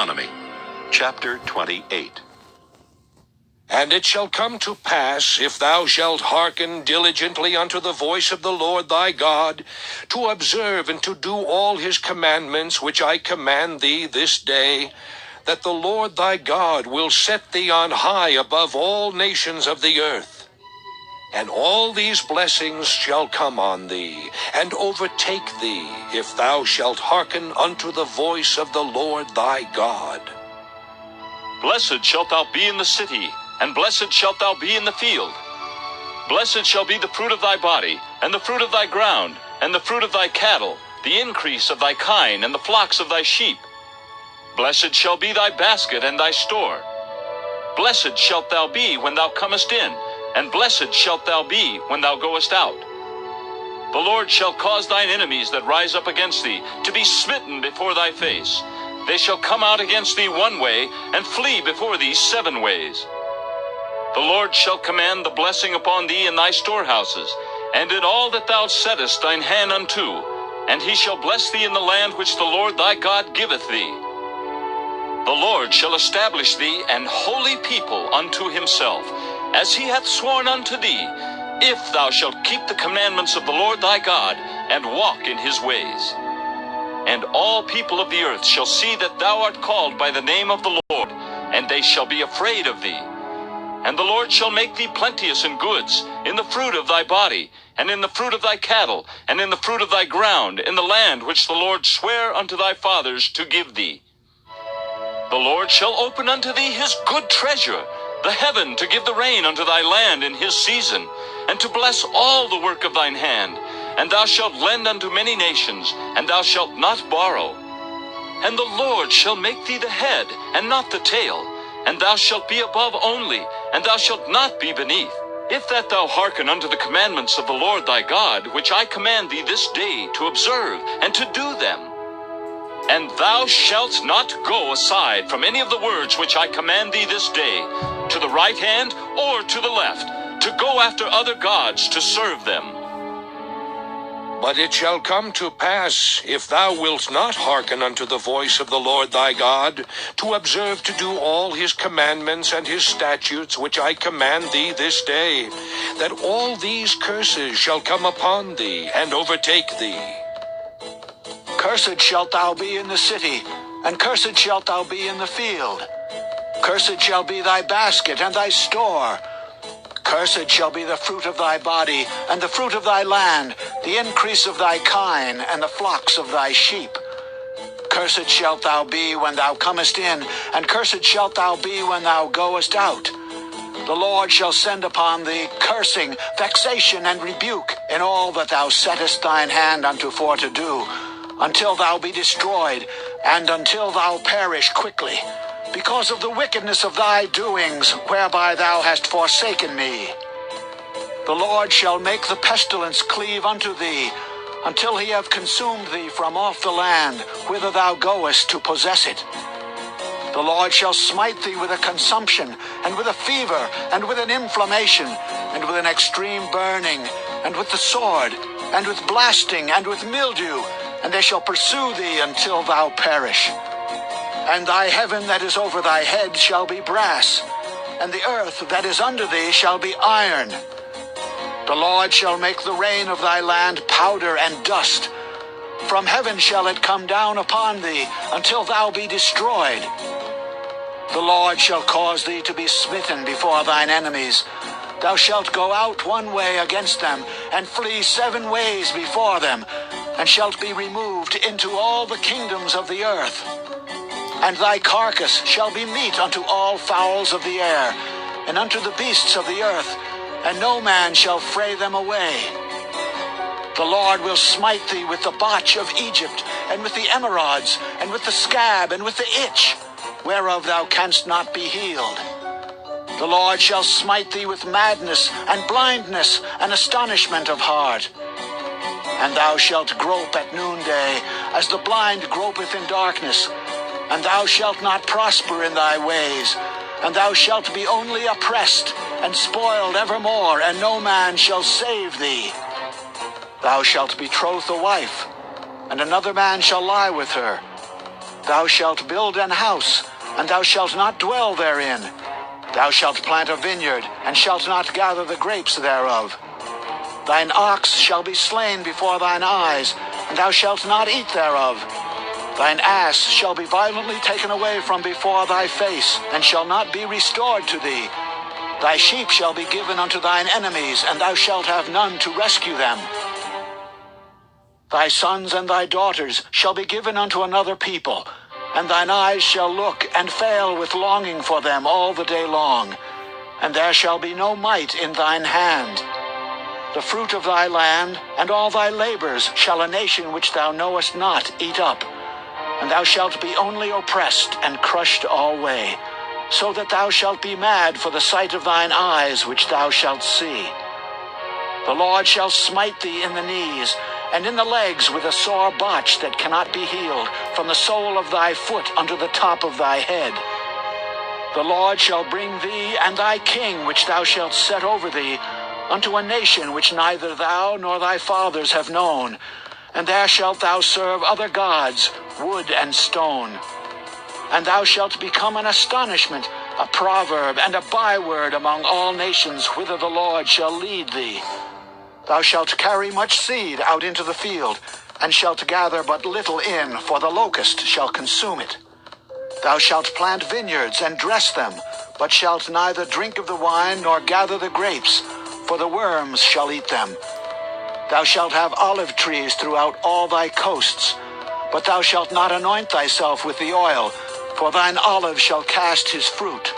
Deuteronomy, chapter 28. And it shall come to pass, if thou shalt hearken diligently unto the voice of the Lord thy God, to observe and to do all his commandments which I command thee this day, that the Lord thy God will set thee on high above all nations of the earth. And all these blessings shall come on thee, and overtake thee, if thou shalt hearken unto the voice of the Lord thy God. Blessed shalt thou be in the city, and blessed shalt thou be in the field. Blessed shall be the fruit of thy body, and the fruit of thy ground, and the fruit of thy cattle, the increase of thy kine, and the flocks of thy sheep. Blessed shall be thy basket and thy store. Blessed shalt thou be when thou comest in, and blessed shalt thou be when thou goest out. The Lord shall cause thine enemies that rise up against thee to be smitten before thy face. They shall come out against thee one way, and flee before thee 7 ways. The Lord shall command the blessing upon thee in thy storehouses, and in all that thou settest thine hand unto, and he shall bless thee in the land which the Lord thy God giveth thee. The Lord shall establish thee an holy people unto himself, as he hath sworn unto thee, if thou shalt keep the commandments of the Lord thy God, and walk in his ways. And all people of the earth shall see that thou art called by the name of the Lord, and they shall be afraid of thee. And the Lord shall make thee plenteous in goods, in the fruit of thy body, and in the fruit of thy cattle, and in the fruit of thy ground, in the land which the Lord sware unto thy fathers to give thee. The Lord shall open unto thee his good treasure, the heaven, to give the rain unto thy land in his season, and to bless all the work of thine hand. And thou shalt lend unto many nations, and thou shalt not borrow. And the Lord shall make thee the head, and not the tail, and thou shalt be above only, and thou shalt not be beneath, if that thou hearken unto the commandments of the Lord thy God, which I command thee this day to observe and to do them. And thou shalt not go aside from any of the words which I command thee this day, to the right hand or to the left, to go after other gods to serve them. But it shall come to pass, if thou wilt not hearken unto the voice of the Lord thy God, to observe to do all his commandments and his statutes which I command thee this day, that all these curses shall come upon thee and overtake thee. Cursed shalt thou be in the city, and cursed shalt thou be in the field. Cursed shall be thy basket and thy store. Cursed shall be the fruit of thy body, and the fruit of thy land, the increase of thy kine, and the flocks of thy sheep. Cursed shalt thou be when thou comest in, and cursed shalt thou be when thou goest out. The Lord shall send upon thee cursing, vexation, and rebuke in all that thou settest thine hand unto for to do, until thou be destroyed, and until thou perish quickly, because of the wickedness of thy doings, whereby thou hast forsaken me. The Lord shall make the pestilence cleave unto thee, until he have consumed thee from off the land, whither thou goest to possess it. The Lord shall smite thee with a consumption, and with a fever, and with an inflammation, and with an extreme burning, and with the sword, and with blasting, and with mildew, and they shall pursue thee until thou perish. And thy heaven that is over thy head shall be brass, and the earth that is under thee shall be iron. The Lord shall make the rain of thy land powder and dust. From heaven shall it come down upon thee, until thou be destroyed. The Lord shall cause thee to be smitten before thine enemies. Thou shalt go out one way against them, and flee 7 ways before them, and shalt be removed into all the kingdoms of the earth. And thy carcass shall be meat unto all fowls of the air, and unto the beasts of the earth, and no man shall fray them away. The Lord will smite thee with the botch of Egypt, and with the emerods, and with the scab, and with the itch, whereof thou canst not be healed. The Lord shall smite thee with madness, and blindness, and astonishment of heart. And thou shalt grope at noonday, as the blind gropeth in darkness. And thou shalt not prosper in thy ways, and thou shalt be only oppressed, and spoiled evermore, and no man shall save thee. Thou shalt betroth a wife, and another man shall lie with her. Thou shalt build an house, and thou shalt not dwell therein. Thou shalt plant a vineyard, and shalt not gather the grapes thereof. Thine ox shall be slain before thine eyes, and thou shalt not eat thereof. Thine ass shall be violently taken away from before thy face, and shall not be restored to thee. Thy sheep shall be given unto thine enemies, and thou shalt have none to rescue them. Thy sons and thy daughters shall be given unto another people, and thine eyes shall look and fail with longing for them all the day long, and there shall be no might in thine hand. The fruit of thy land and all thy labors shall a nation which thou knowest not eat up, and thou shalt be only oppressed and crushed alway, so that thou shalt be mad for the sight of thine eyes which thou shalt see. The Lord shall smite thee in the knees, and in the legs with a sore botch that cannot be healed, from the sole of thy foot unto the top of thy head. The Lord shall bring thee and thy king which thou shalt set over thee unto a nation which neither thou nor thy fathers have known, and there shalt thou serve other gods, wood and stone. And thou shalt become an astonishment, a proverb, and a byword among all nations whither the Lord shall lead thee. Thou shalt carry much seed out into the field, and shalt gather but little in, for the locust shall consume it. Thou shalt plant vineyards and dress them, but shalt neither drink of the wine nor gather the grapes, for the worms shall eat them. Thou shalt have olive trees throughout all thy coasts, but thou shalt not anoint thyself with the oil, for thine olive shall cast his fruit.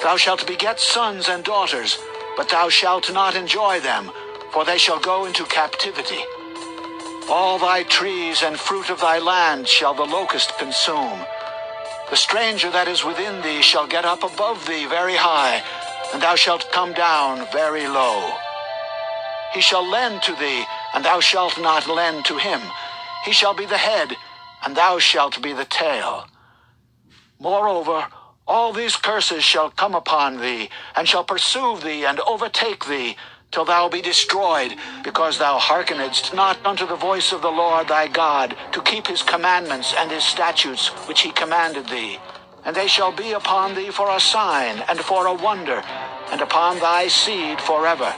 Thou shalt beget sons and daughters, but thou shalt not enjoy them, for they shall go into captivity. All thy trees and fruit of thy land shall the locust consume. The stranger that is within thee shall get up above thee very high, and thou shalt come down very low. He shall lend to thee, and thou shalt not lend to him. He shall be the head, and thou shalt be the tail. Moreover, all these curses shall come upon thee, and shall pursue thee and overtake thee, till thou be destroyed, because thou hearkenedst not unto the voice of the Lord thy God, to keep his commandments and his statutes which he commanded thee. And they shall be upon thee for a sign, and for a wonder, and upon thy seed forever.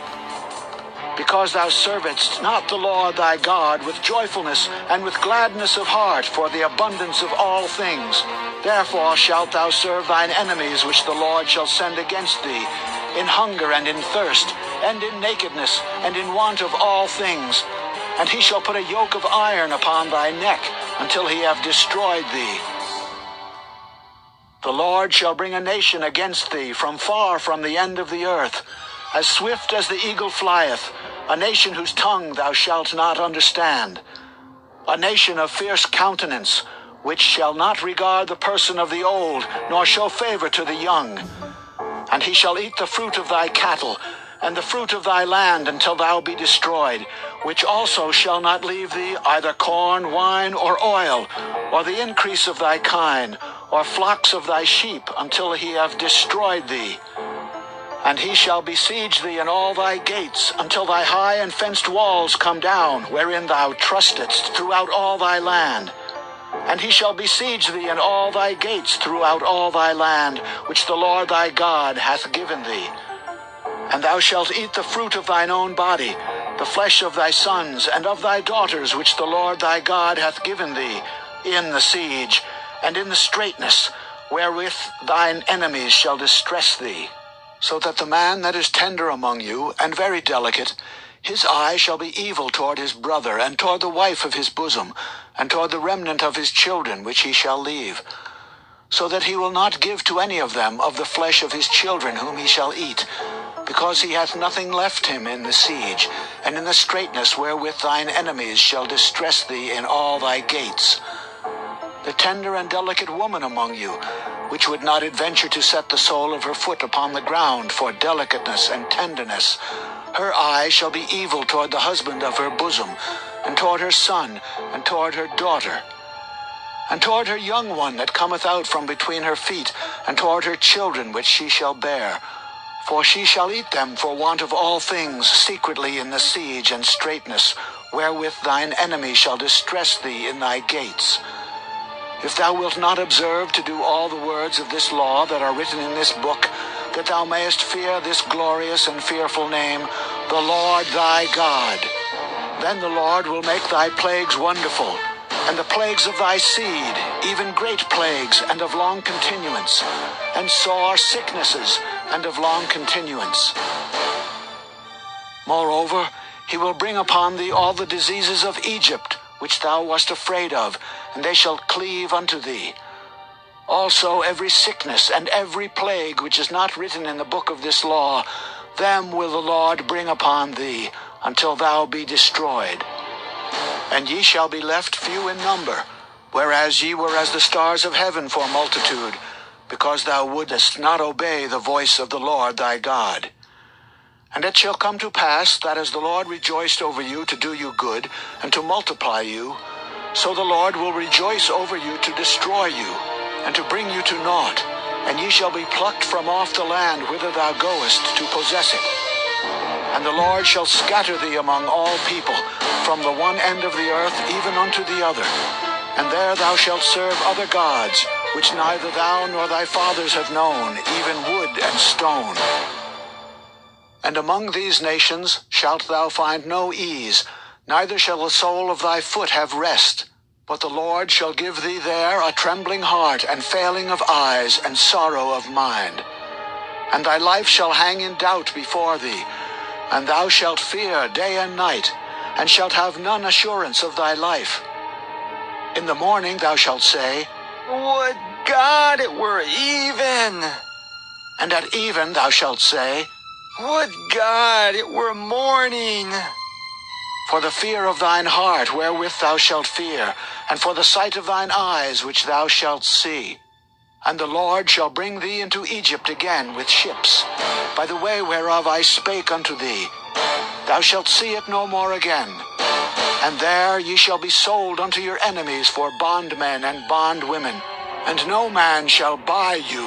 Because thou servedst not the Lord thy God with joyfulness and with gladness of heart for the abundance of all things, therefore shalt thou serve thine enemies which the Lord shall send against thee, in hunger and in thirst, and in nakedness, and in want of all things. And he shall put a yoke of iron upon thy neck, until he have destroyed thee. The Lord shall bring a nation against thee from far from the end of the earth, as swift as the eagle flieth, a nation whose tongue thou shalt not understand, a nation of fierce countenance, which shall not regard the person of the old, nor show favor to the young. And he shall eat the fruit of thy cattle, and the fruit of thy land until thou be destroyed, which also shall not leave thee either corn, wine, or oil, or the increase of thy kine, or flocks of thy sheep, until he have destroyed thee. And he shall besiege thee in all thy gates, until thy high and fenced walls come down, wherein thou trustedst throughout all thy land. And he shall besiege thee in all thy gates throughout all thy land, which the Lord thy God hath given thee. And thou shalt eat the fruit of thine own body, the flesh of thy sons and of thy daughters, which the Lord thy God hath given thee, in the siege, and in the straitness, wherewith thine enemies shall distress thee. So that the man that is tender among you, and very delicate, his eye shall be evil toward his brother, and toward the wife of his bosom, and toward the remnant of his children which he shall leave, so that he will not give to any of them of the flesh of his children whom he shall eat, because he hath nothing left him in the siege, and in the straitness wherewith thine enemies shall distress thee in all thy gates. The tender and delicate woman among you, which would not adventure to set the sole of her foot upon the ground for delicateness and tenderness, her eye shall be evil toward the husband of her bosom, and toward her son, and toward her daughter, and toward her young one that cometh out from between her feet, and toward her children which she shall bear. For she shall eat them for want of all things secretly in the siege and straitness, wherewith thine enemy shall distress thee in thy gates. if thou wilt not observe to do all the words of this law that are written in this book, that thou mayest fear this glorious and fearful name, the Lord thy God. Then the Lord will make thy plagues wonderful, and the plagues of thy seed, even great plagues and of long continuance, and sore sicknesses and of long continuance. Moreover, he will bring upon thee all the diseases of Egypt, which thou wast afraid of, and they shall cleave unto thee. Also every sickness and every plague which is not written in the book of this law, them will the Lord bring upon thee, until thou be destroyed. And ye shall be left few in number, whereas ye were as the stars of heaven for multitude, because thou wouldest not obey the voice of the Lord thy God. And it shall come to pass that as the Lord rejoiced over you to do you good, and to multiply you, so the Lord will rejoice over you to destroy you, and to bring you to naught, and ye shall be plucked from off the land whither thou goest to possess it. And the Lord shall scatter thee among all people, from the one end of the earth even unto the other. And there thou shalt serve other gods, which neither thou nor thy fathers have known, even wood and stone. And among these nations shalt thou find no ease, neither shall the sole of thy foot have rest. But the Lord shall give thee there a trembling heart, and failing of eyes, and sorrow of mind. And thy life shall hang in doubt before thee, and thou shalt fear day and night, and shalt have none assurance of thy life. In the morning thou shalt say, Would God it were even! And at even thou shalt say, Would God it were morning! For the fear of thine heart wherewith thou shalt fear, and for the sight of thine eyes which thou shalt see. And the Lord shall bring thee into Egypt again with ships, by the way whereof I spake unto thee. Thou shalt see it no more again. And there ye shall be sold unto your enemies for bondmen and bondwomen, and no man shall buy you.